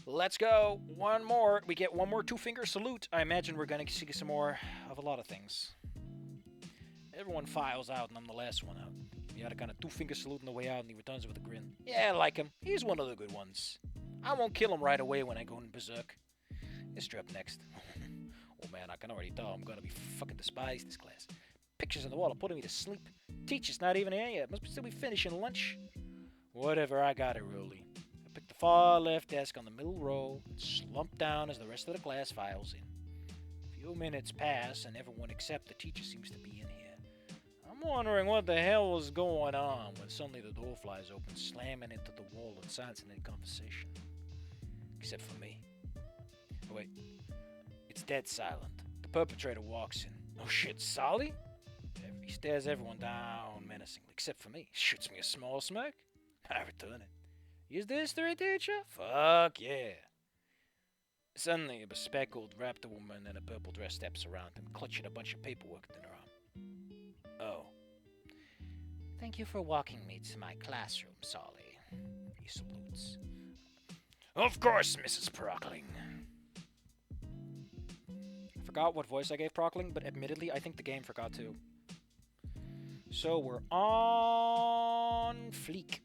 Let's go. One more. We get one more two-finger salute. I imagine we're going to see some more of a lot of things. Everyone files out, and I'm the last one out. You had a kind of two-finger salute on the way out, and he returns with a grin. Yeah, I like him. He's one of the good ones. I won't kill him right away when I go in berserk. History up next. Oh man, I can already tell I'm going to be fucking despise this class. Pictures on the wall are putting me to sleep. Teacher's not even here yet. Must still be finishing lunch. Whatever, I got it early. I picked the far left desk on the middle row and slumped down as the rest of the class files in. A few minutes pass and everyone except the teacher seems to be in here. I'm wondering what the hell was going on when suddenly the door flies open, slamming into the wall and silencing any conversation. Except for me. Oh wait, it's dead silent. The perpetrator walks in. Oh shit, Solly? He stares everyone down menacingly, except for me. Shoots me a small smirk. I return it. Is this history teacher? Fuck yeah. Suddenly, a bespectacled raptor woman in a purple dress steps around him, clutching a bunch of paperwork in her arm. Oh. Thank you for walking me to my classroom, Solly. He salutes. Of course, Mrs. Prockling. I forgot what voice I gave Prockling, but admittedly, I think the game forgot too. So we're on fleek.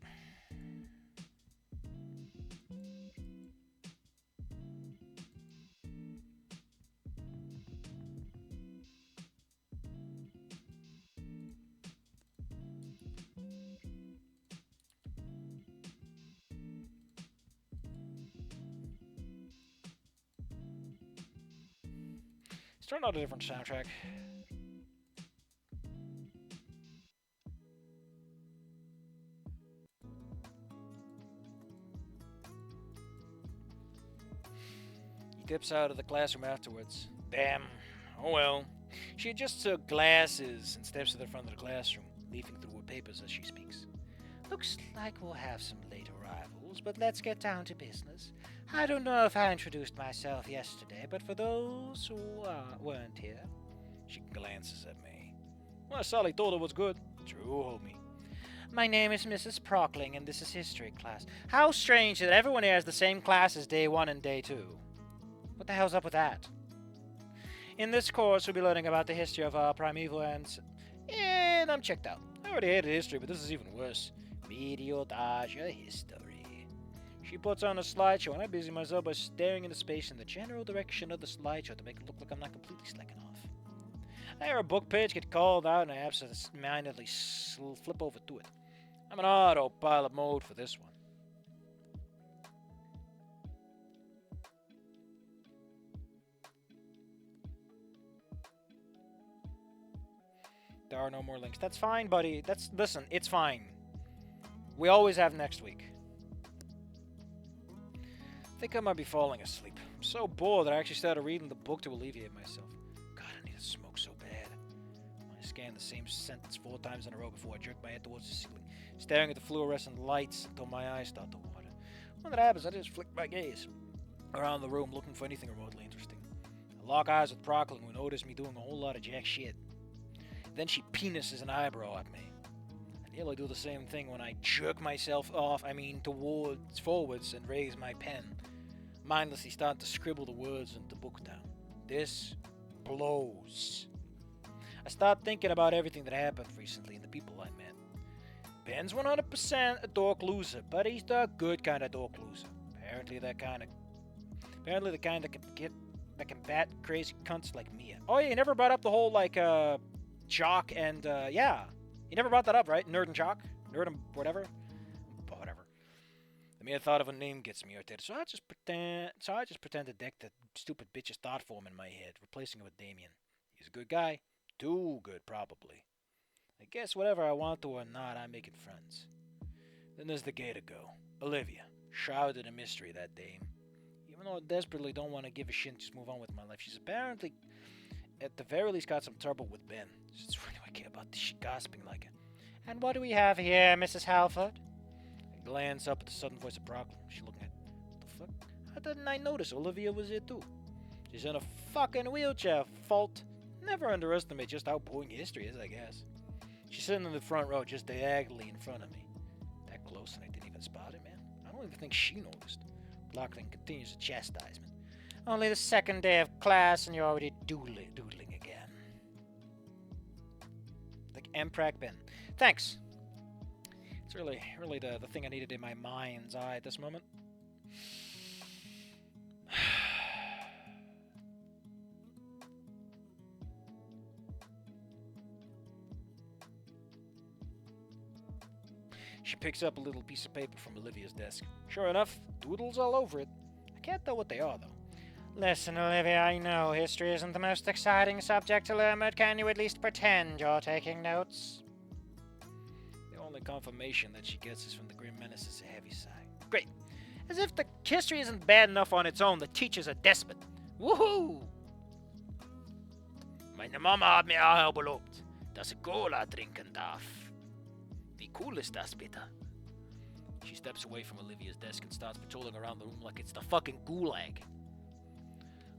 Let's turn out a different soundtrack. Dips out of the classroom afterwards. Damn. Oh well. She adjusts her glasses and steps to the front of the classroom, leafing through her papers as she speaks. Looks like we'll have some late arrivals, but let's get down to business. I don't know if I introduced myself yesterday, but for those who weren't here... She glances at me. Well, Sally told her was good. True, homie. My name is Mrs. Prockling, and this is history class. How strange that everyone here has the same class as day 1 and day 2. What the hell's up with that? In this course, we'll be learning about the history of primeval and I'm checked out. I already hated history, but this is even worse. Medieval history. She puts on a slideshow, and I busy myself by staring into space in the general direction of the slideshow to make it look like I'm not completely slacking off. I hear a book page get called out, and I absent-mindedly flip over to it. I'm in autopilot mode for this one. There are no more links. That's fine, buddy. Listen, it's fine. We always have next week. I think I might be falling asleep. I'm so bored that I actually started reading the book to alleviate myself. God, I need to smoke so bad. I scan the same sentence 4 times in a row before I jerk my head towards the ceiling, staring at the fluorescent lights until my eyes start to water. When that happens, I just flick my gaze around the room looking for anything remotely interesting. I lock eyes with Prockling, who noticed me doing a whole lot of jack shit. Then she penises an eyebrow at me. I nearly do the same thing when I jerk myself forwards and raise my pen, mindlessly start to scribble the words into the book down. This blows. I start thinking about everything that happened recently and the people I met. Ben's 100% a dork loser, but he's the good kind of dork loser. Apparently the kind that can bat crazy cunts like me. Oh yeah, you never brought up the whole jock and yeah, you never brought that up, right? Nerd and jock, nerd and whatever. The mere thought of a name gets me irritated, so I just pretend to deck that stupid bitch's thought form in my head, replacing it with Damien. He's a good guy, too good probably. I guess whatever I want to or not, I'm making friends. Then there's the Gator girl, Olivia, shrouded in mystery, that dame. Even though I desperately don't want to give a shit and just move on with my life, she's apparently, at the very least, got some trouble with Ben. Since when do I care about this shit gossiping like it? And what do we have here, Mrs. Halford? I glance up at the sudden voice of Prockling. She's looking at, what the fuck? How didn't I notice Olivia was here too? She's in a fucking wheelchair, fault. Never underestimate just how boring history is, I guess. She's sitting in the front row, just diagonally in front of me. That close and I didn't even spot it, man. I don't even think she noticed. Prockling continues the chastisement. Only the second day of class and you're already doodling again. Like Mprac Ben. Thanks. It's really the thing I needed in my mind's eye at this moment. She picks up a little piece of paper from Olivia's desk. Sure enough, doodles all over it. I can't tell what they are, though. Listen, Olivia, I know history isn't the most exciting subject to learn, but can you at least pretend you're taking notes? The only confirmation that she gets is from the Grim Menace's heavy sigh. Great. As if the history isn't bad enough on its own, the teacher's a despot. Woohoo! Meine Mama hat mir auch gelobt, dass ich Cola trinken darf. Wie cool ist das, bitte? She steps away from Olivia's desk and starts patrolling around the room like it's the fucking gulag.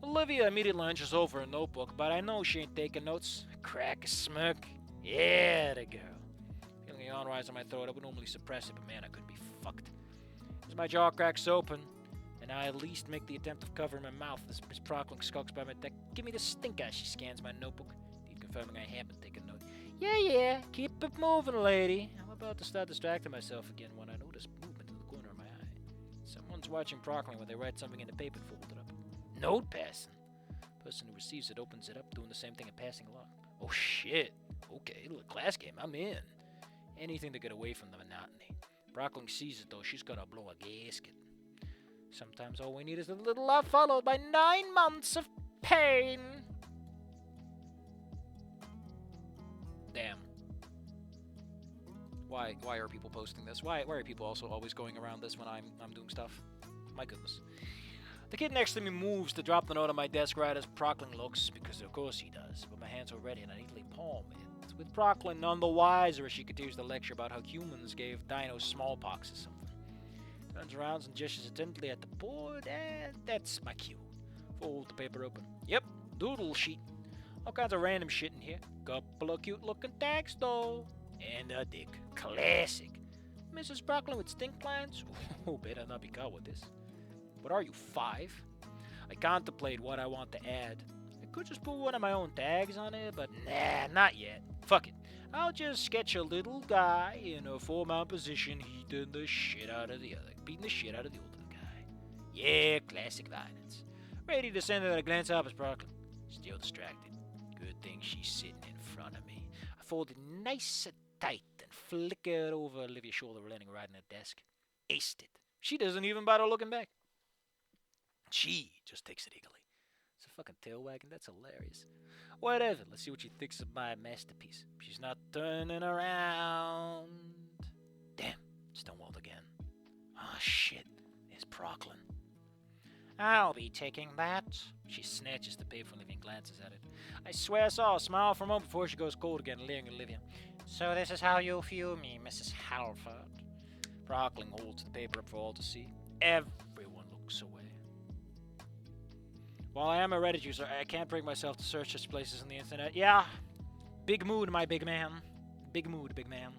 Olivia immediately lunges over a notebook, but I know she ain't taking notes. Crack a smirk. Yeah, the girl. Feeling a yawn rise in my throat, I would normally suppress it, but man, I could be fucked. As my jaw cracks open, and I at least make the attempt of covering my mouth as Miss Prockling skulks by my deck. Give me the stink eye, she scans my notebook, confirming I haven't taken note. Yeah, keep it moving, lady. I'm about to start distracting myself again when I notice movement in the corner of my eye. Someone's watching Prockling when they write something in the paper and fold it up. Note passing. Person who receives it opens it up, doing the same thing and passing along. Oh shit. Okay, little class game. I'm in. Anything to get away from the monotony. Prockling sees it though. She's gonna blow a gasket. Sometimes all we need is a little love followed by 9 months of pain. Damn. Why are people posting this? Why are people also always going around this when I'm doing stuff? My goodness. The kid next to me moves to drop the note on my desk right as Prockling looks, because of course he does, but my hands are ready and I neatly palm it. With Prockling none the wiser as she continues the lecture about how humans gave dinos smallpox or something. Turns around and gestures attentively at the board, and that's my cue. Fold the paper open. Yep, doodle sheet. All kinds of random shit in here. Couple of cute looking tags though. And a dick. Classic. Mrs. Prockling with stink lines? Oh, better not be caught with this. What are you, 5? I contemplate what I want to add. I could just put one of my own tags on it, but nah, not yet. Fuck it. I'll just sketch a little guy in a full-mount position beating the shit out of the older guy. Yeah, classic violence. Ready to send it at a glance up as Prockling. Still distracted. Good thing she's sitting in front of me. I fold it nice and tight and flick it over Olivia's shoulder, landing right in her desk. Aced it. She doesn't even bother looking back. She just takes it eagerly. It's a fucking tail wagging. That's hilarious. Whatever. Let's see what she thinks of my masterpiece. She's not turning around. Damn. Stonewalled again. Ah, shit. There's Prockling. I'll be taking that. She snatches the paper from Olivia and glances at it. I swear I saw a smile for a moment before she goes cold again, leering at Olivia. So this is how you view me, Mrs. Halford. Prockling holds the paper up for all to see. Everyone looks away. While I am a Reddit user, I can't bring myself to search such places on the internet. Yeah. Big mood, my big man. Big mood, big man.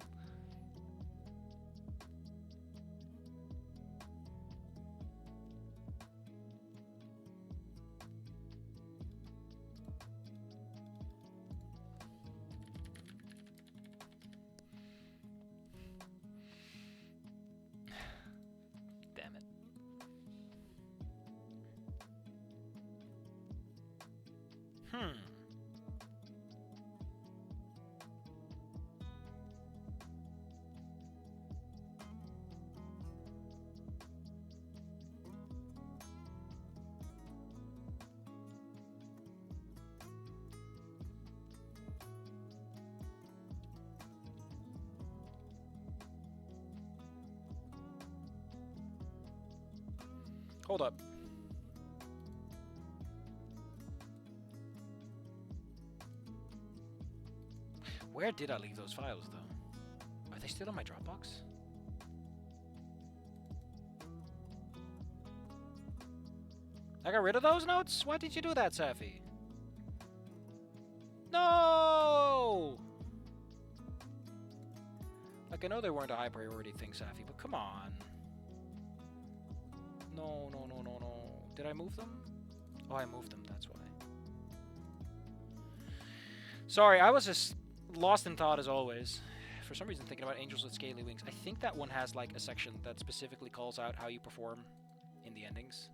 Damn it. Hold up. Where did I leave those files, though? Are they still in my Dropbox? I got rid of those notes? Why did you do that, Safi? No! Like, I know they weren't a high priority thing, Safi, but come on. No. Did I move them? Oh, I moved them, that's why. Sorry, I was just lost in thought as always. For some reason thinking about angels with scaly wings. I think that one has like a section that specifically calls out how you perform in the endings.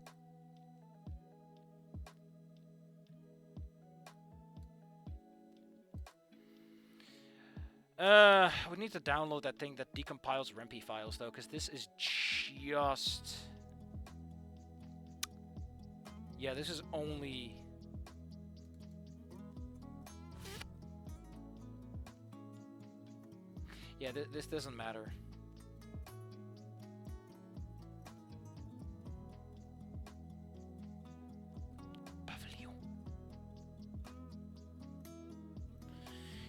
We need to download that thing that decompiles REMP files though, because this is just... Yeah, this is only... Yeah, this doesn't matter. Pavilion.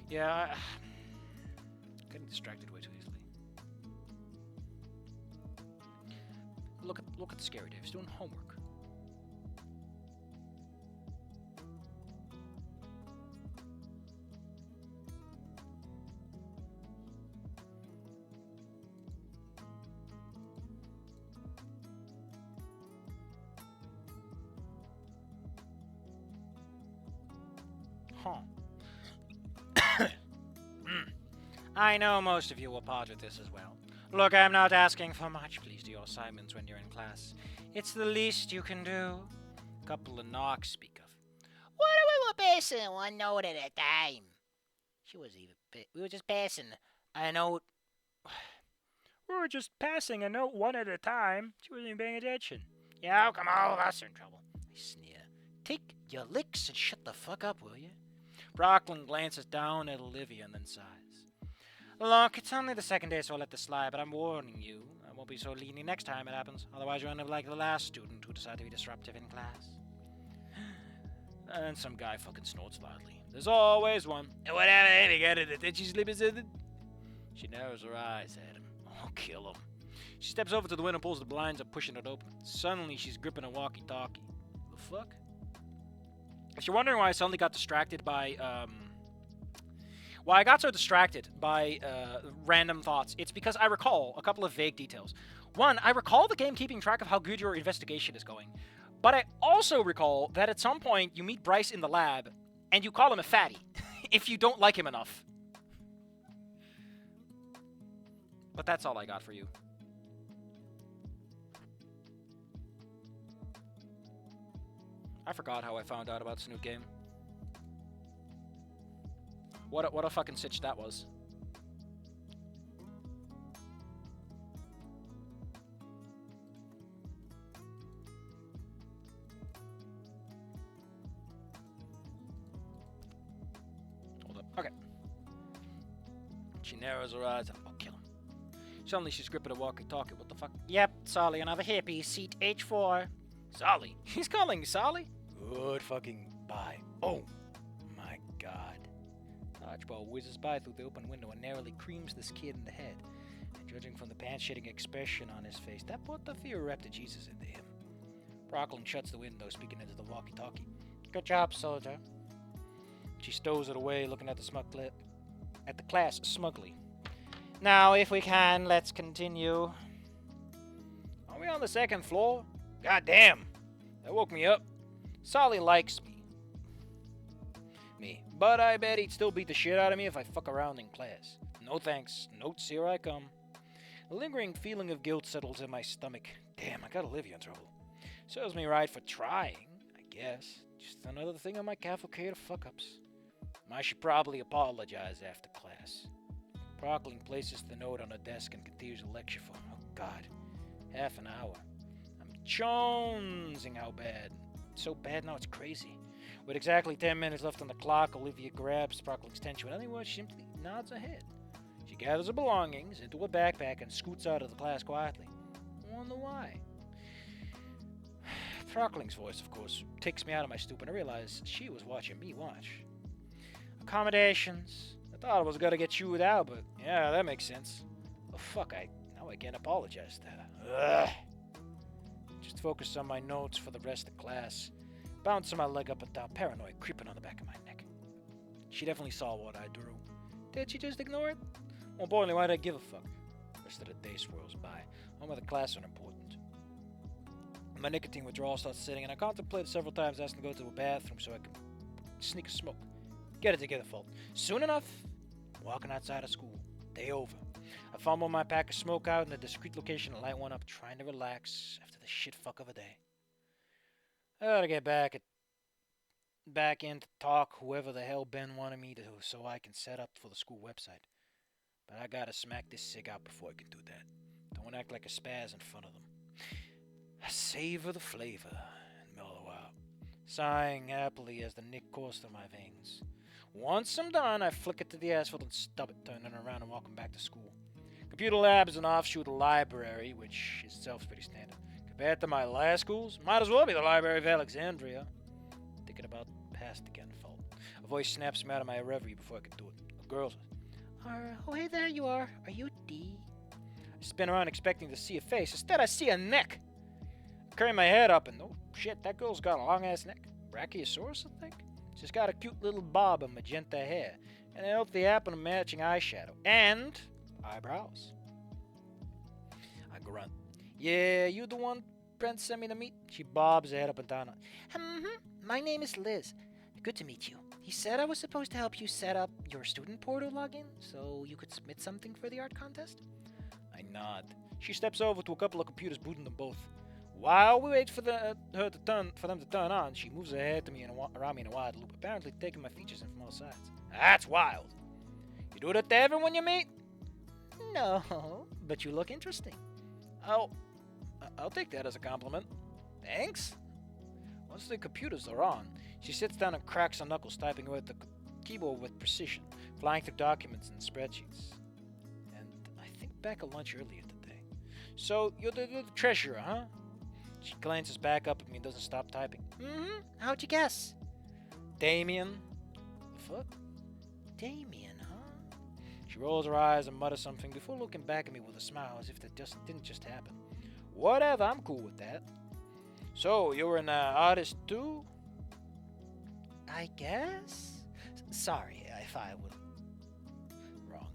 Yeah, I'm getting distracted way too easily. Look at the scary Dave. He's doing homework. I know most of you were part of this as well. Look, I'm not asking for much. Please do your assignments when you're in class. It's the least you can do. Couple of knocks, speak of. What are we were passing one note at a time? We were just passing a note. We were just passing a note one at a time. She wasn't even paying attention. Yeah, how come all of us are in trouble? I sneer. Take your licks and shut the fuck up, will you? Prockling glances down at Olivia and then sighs. Look, it's only the second day, so I'll let this slide, but I'm warning you. I won't be so lenient next time it happens. Otherwise, you'll end up like the last student who decided to be disruptive in class. And some guy fucking snorts loudly. There's always one. And whatever they got it, did she slip his head? She narrows her eyes at him. I'll kill him. She steps over to the window, pulls the blinds up, pushing it open. Suddenly, she's gripping a walkie-talkie. The fuck? If you're wondering why I suddenly got distracted by, Why I got so distracted by random thoughts, it's because I recall a couple of vague details. One, I recall the game keeping track of how good your investigation is going. But I also recall that at some point you meet Bryce in the lab, and you call him a fatty, if you don't like him enough. But that's all I got for you. I forgot how I found out about Snoot game. What a fucking sitch that was. Hold up. Okay. She narrows her eyes. I'll kill him. Suddenly she's gripping a walkie-talkie. What the fuck? Yep, Solly, another hippie. Seat H4. Solly? He's calling Solly? Good fucking bye. Oh my god. Archibald whizzes by through the open window and narrowly creams this kid in the head. And judging from the pants-shitting expression on his face, that put the fear of Jesus into him. Prockling shuts the window, speaking into the walkie-talkie. Good job, soldier. She stows it away, looking at the class smugly. Now, if we can, let's continue. Are we on the second floor? God damn. That woke me up. Solly likes me. But I bet he'd still beat the shit out of me if I fuck around in class. No thanks. Notes, here I come. A lingering feeling of guilt settles in my stomach. Damn, I got Olivia in trouble. Serves me right for trying, I guess. Just another thing on my cavalcade of fuck-ups. I should probably apologize after class. Prockling places the note on the desk and continues the lecture for, oh god, half an hour. I'm jonesing how bad. It's so bad now it's crazy. With exactly 10 minutes left on the clock, Olivia grabs Prockling's tension. Without any words, she simply nods her head. She gathers her belongings into a backpack and scoots out of the class quietly. I wonder why. Prockling's voice, of course, takes me out of my stupor, and I realize she was watching me watch. Accommodations. I thought I was gonna get chewed out, but yeah, that makes sense. Oh fuck, now I can't apologize to her. Ugh. Just focus on my notes for the rest of class. Bouncing my leg up and down, paranoid creeping on the back of my neck. She definitely saw what I drew. Did she just ignore it? More importantly, why'd I give a fuck? The rest of the day swirls by. Home of the class are important. My nicotine withdrawal starts sitting, and I contemplated several times asking to go to the bathroom so I can sneak a smoke. Get it together, folk. Soon enough, I'm walking outside of school. Day over. I fumble my pack of smoke out in a discreet location and light one up, trying to relax after the shit fuck of a day. I gotta get back in to talk whoever the hell Ben wanted me to so I can set up for the school website. But I gotta smack this cig out before I can do that. Don't act like a spaz in front of them. I savor the flavor and mellow out, sighing happily as the nick coursed through my veins. Once I'm done, I flick it to the asphalt and stub it, turning around and walking back to school. Computer lab is an offshoot of the library, which itself is pretty standard. Compared to my last schools, might as well be the Library of Alexandria. Thinking about the past again, folk. A voice snaps me out of my reverie before I can do it. A girl says, Oh, hey, there you are. Are you D? I spin around expecting to see a face. Instead, I see a neck. I carry my head up and, oh shit, that girl's got a long-ass neck. Brachiosaurus, I think? She's got a cute little bob of magenta hair and a healthy apple of matching eyeshadow. And eyebrows. I grunt. Yeah, you the one Brent sent me to meet? She bobs her head up and down. My name is Liz. Good to meet you. He said I was supposed to help you set up your student portal login so you could submit something for the art contest. I nod. She steps over to a couple of computers, booting them both. While we wait for them to turn on, she moves her head to me and around me in a wide loop, apparently taking my features in from all sides. That's wild. You do that to everyone you meet? No, but you look interesting. I'll take that as a compliment. Thanks. Once the computers are on, she sits down and cracks her knuckles, typing away at the keyboard with precision, flying through documents and spreadsheets. And I think back at lunch earlier today. So, you're the treasurer, huh? She glances back up at me and doesn't stop typing. How'd you guess? Damien. The fuck? Damien, huh? She rolls her eyes and mutters something before looking back at me with a smile as if that didn't just happen. Whatever, I'm cool with that. So, you're an artist too? I guess? Sorry if I was wrong.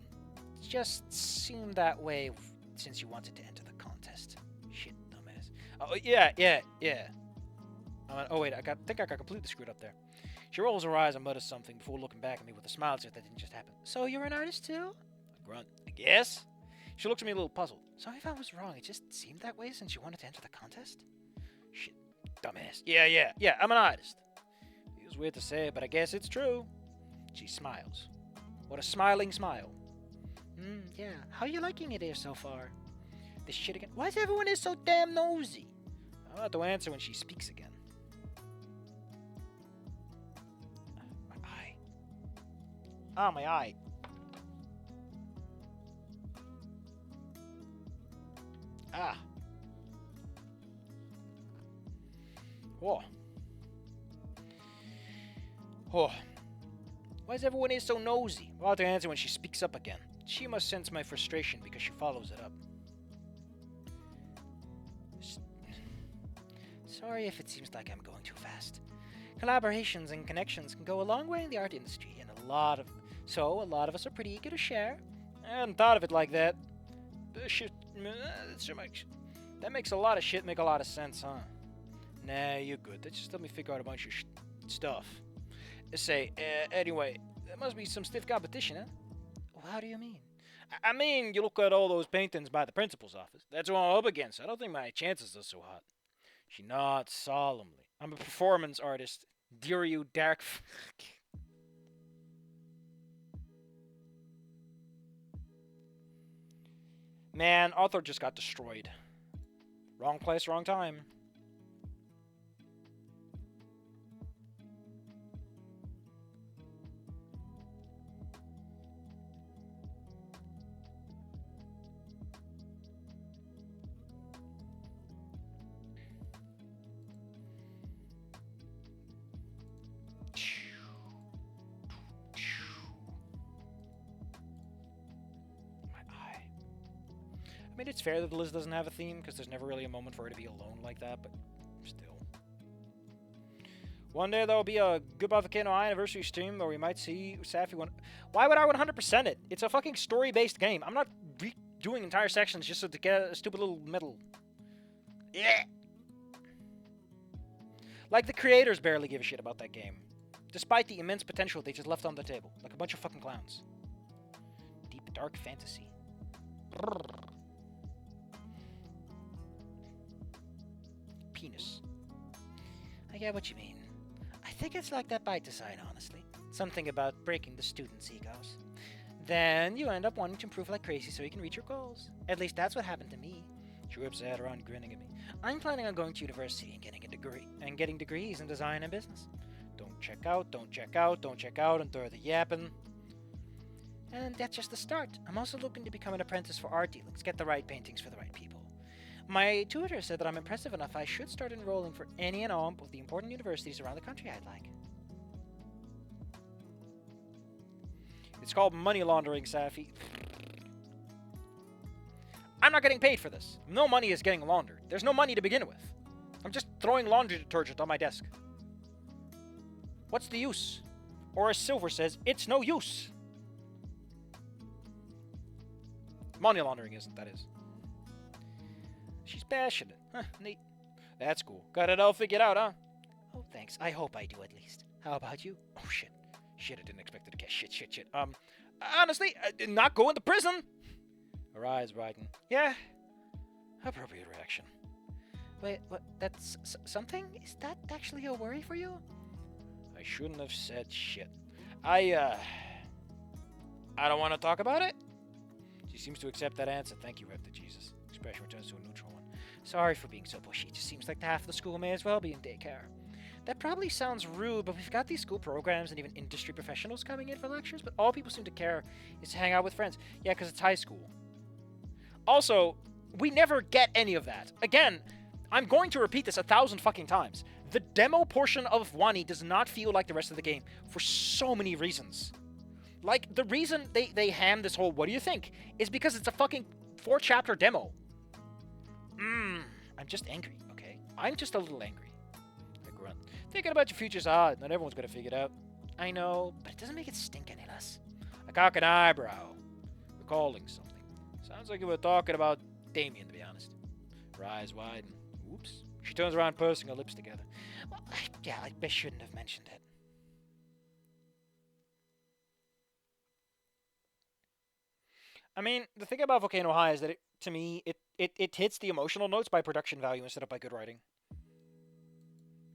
It just seemed that way since you wanted to enter the contest. Shit, dumbass. Oh, yeah. Oh, wait, I think I got completely screwed up there. She rolls her eyes and mutters something before looking back at me with a smile as if that didn't just happen. So you're an artist too? I grunt. I guess? She looks at me a little puzzled. Sorry if I was wrong. It just seemed that way since you wanted to enter the contest. Shit, dumbass. Yeah, I'm an artist. Feels weird to say it, but I guess it's true. She smiles. What a smiling smile. Yeah. How are you liking it here so far? This shit again. Why is everyone here so damn nosy? I'll have to answer when she speaks again. My eye. My eye. Why is everyone here so nosy? I'll have to answer when she speaks up again. She must sense my frustration because she follows it up. Sorry if it seems like I'm going too fast. Collaborations and connections can go a long way in the art industry, and a lot of us are pretty eager to share. I hadn't thought of it like that. That makes a lot of shit make a lot of sense, huh? Nah, you're good. That just let me figure out a bunch of stuff. Anyway, there must be some stiff competition, huh? How do you mean? I mean, you look at all those paintings by the principal's office. That's what I'm up against. I don't think my chances are so hot. She nods solemnly. I'm a performance artist. Dear you, dark... Man, Arthur just got destroyed. Wrong place, wrong time. I mean, it's fair that Liz doesn't have a theme, because there's never really a moment for her to be alone like that, but still. One day there'll be a Goodbye Volcano anniversary stream where we might see Safi one. Why would I 100% it? It's a fucking story-based game. I'm not redoing entire sections just to get a stupid little medal. Yeah. Like, the creators barely give a shit about that game. Despite the immense potential they just left on the table. Like a bunch of fucking clowns. Deep, dark fantasy. Penis. I get what you mean. I think it's like that by design, honestly. Something about breaking the students' egos. Then you end up wanting to improve like crazy so you can reach your goals. At least that's what happened to me. She whips her head around, grinning at me. I'm planning on going to university and getting degrees in design and business. Don't check out, don't check out, don't check out, and throw the yapping. And that's just the start. I'm also looking to become an apprentice for art dealings, get the right paintings for the right people. My tutor said that I'm impressive enough I should start enrolling for any and all of the important universities around the country I'd like. It's called money laundering, Safi. I'm not getting paid for this. No money is getting laundered. There's no money to begin with. I'm just throwing laundry detergent on my desk. What's the use? Or as Silver says, it's no use. Money laundering isn't, that is. She's passionate. Huh, neat. That's cool. Got it all figured out, huh? Oh, thanks. I hope I do at least. How about you? Oh, shit. Shit, I didn't expect it to get shit. Honestly, I did not go into prison. Her eyes widen. Yeah. Appropriate reaction. Wait, what? That's something? Is that actually a worry for you? I shouldn't have said shit. I don't want to talk about it. She seems to accept that answer. Thank you, Rep to Jesus. Expression returns to a neutral one. Sorry for being so pushy. It just seems like half of the school may as well be in daycare. That probably sounds rude, but we've got these school programs and even industry professionals coming in for lectures, but all people seem to care is to hang out with friends. Yeah, because it's high school. Also, we never get any of that. Again, I'm going to repeat this 1,000 fucking times. The demo portion of Wani does not feel like the rest of the game for so many reasons. Like, the reason they ham this whole what do you think is because it's a fucking 4-chapter demo. I'm just angry, okay? I'm just a little angry. I grunt. Thinking about your future's hard. Not everyone's gonna figure it out. I know, but it doesn't make it stink any less. I cock an eyebrow. Recalling something. Sounds like you were talking about Damien, to be honest. Her eyes widen. Oops. She turns around, pursing her lips together. Well, I shouldn't have mentioned it. I mean, the thing about Volcano High is that, to me, it hits the emotional notes by production value instead of by good writing.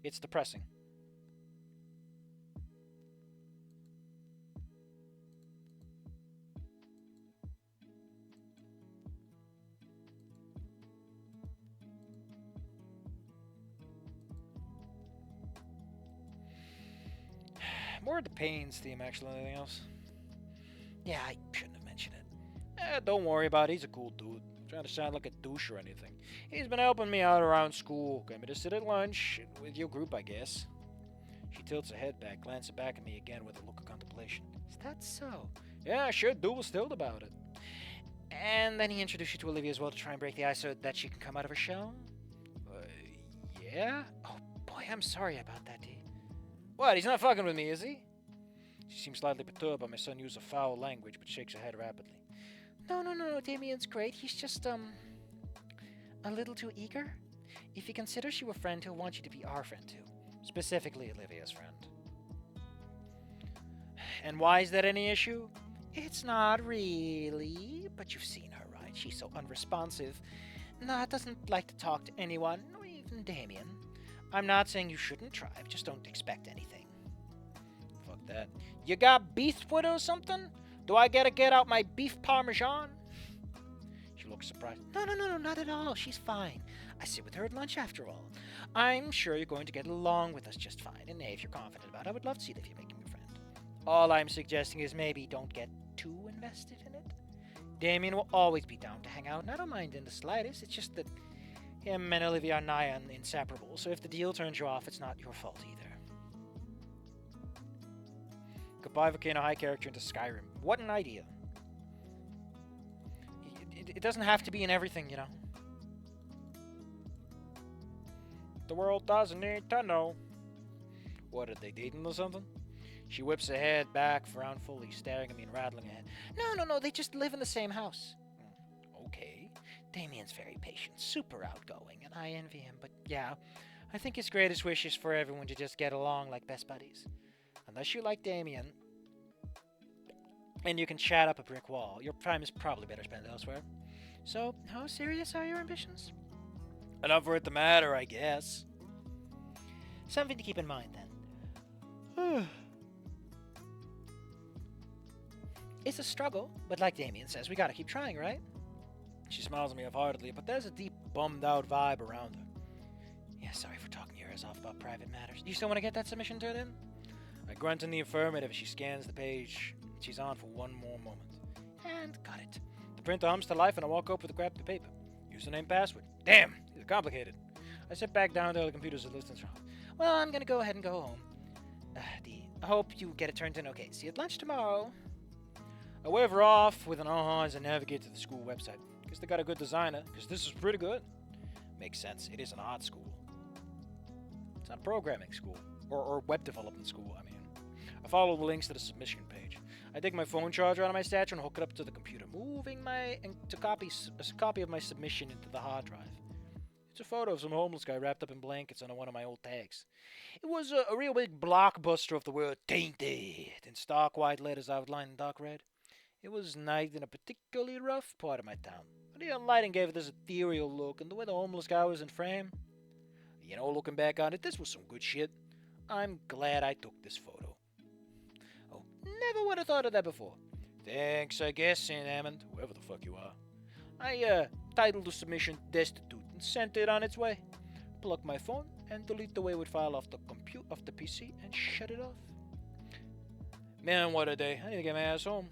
It's depressing. More the Pains theme, actually, than anything else. Yeah, I shouldn't have mentioned it. Don't worry about it. He's a cool dude. Trying to sound like a douche or anything. He's been helping me out around school. Got me to sit at lunch with your group, I guess. She tilts her head back, glances back at me again with a look of contemplation. Is that so? Yeah, I sure do was thrilled about it. And then he introduced you to Olivia as well to try and break the ice so that she can come out of her shell? Yeah? Oh, boy, I'm sorry about that, D. What, he's not fucking with me, is he? She seems slightly perturbed by my son use of foul language, but shakes her head rapidly. No, Damien's great. He's just, a little too eager. If he considers you a friend, he'll want you to be our friend, too. Specifically, Olivia's friend. And why is that any issue? It's not really, but you've seen her, right? She's so unresponsive. Doesn't like to talk to anyone, or even Damien. I'm not saying you shouldn't try, just don't expect anything. Fuck that. You got beef with her or something? Do I gotta get out my beef parmesan? She looks surprised. No, not at all. She's fine. I sit with her at lunch after all. I'm sure you're going to get along with us just fine, and if you're confident about it, I would love to see Olivia making you a friend. All I'm suggesting is maybe don't get too invested in it. Damien will always be down to hang out, and I don't mind in the slightest. It's just that him and Olivia are nigh on inseparable, so if the deal turns you off, it's not your fault either. Goodbye, Volcano High character into Skyrim. What an idea. It doesn't have to be in everything, you know. The world doesn't need to know. What, are they dating or something? She whips her head back, frown fully, staring at me and rattling her head. No, they just live in the same house. Okay. Damien's very patient, super outgoing, and I envy him, but yeah, I think his greatest wish is for everyone to just get along like best buddies. Unless you like Damien, and you can chat up a brick wall, your time is probably better spent elsewhere. So, how serious are your ambitions? Enough for it to matter, I guess. Something to keep in mind, then. It's a struggle, but like Damien says, we gotta keep trying, right? She smiles at me half-heartedly, but there's a deep, bummed-out vibe around her. Yeah, sorry for talking your ears off about private matters. Do you still want to get that submission turned in? I grunt in the affirmative as she scans the page. She's on for one more moment. And got it. The printer hums to life, and I walk over to grab the paper. Username, password. Damn, these are complicated. I sit back down to the computer's assistance room. Well, I'm gonna go ahead and go home. Dee, I hope you get it turned in okay. See you at lunch tomorrow. I wave her off with an as I navigate to the school website. Guess they got a good designer, because this is pretty good. Makes sense, it is an art school. It's not a programming school. Or web development school, I mean. I follow the links to the submission page. I take my phone charger out of my statue and hook it up to the computer, moving a copy of my submission into the hard drive. It's a photo of some homeless guy wrapped up in blankets under one of my old tags. It was a real big blockbuster of the word tainted in stark white letters outlined in dark red. It was night in a particularly rough part of my town. The neon lighting gave it this ethereal look, and the way the homeless guy was in frame. You know, looking back on it, this was some good shit. I'm glad I took this photo. Oh, never would have thought of that before. Thanks, I guess, St. Hammond, whoever the fuck you are. I titled the submission Destitute and sent it on its way. Plug my phone and delete the wayward file off the PC and shut it off. Man, what a day. I need to get my ass home.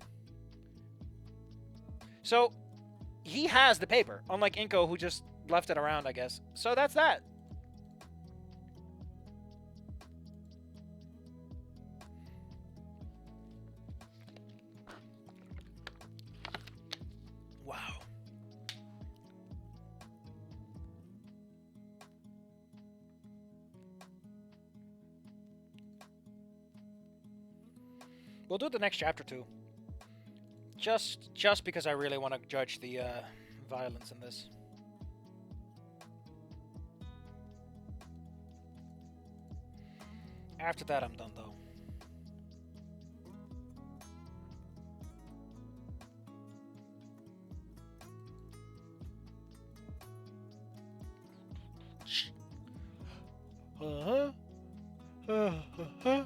So, he has the paper, unlike Inko, who just left it around, I guess. So that's that. Wow. We'll do the next chapter too. Just because I really want to judge the violence in this. After that, I'm done though. Uh-huh. Uh-huh.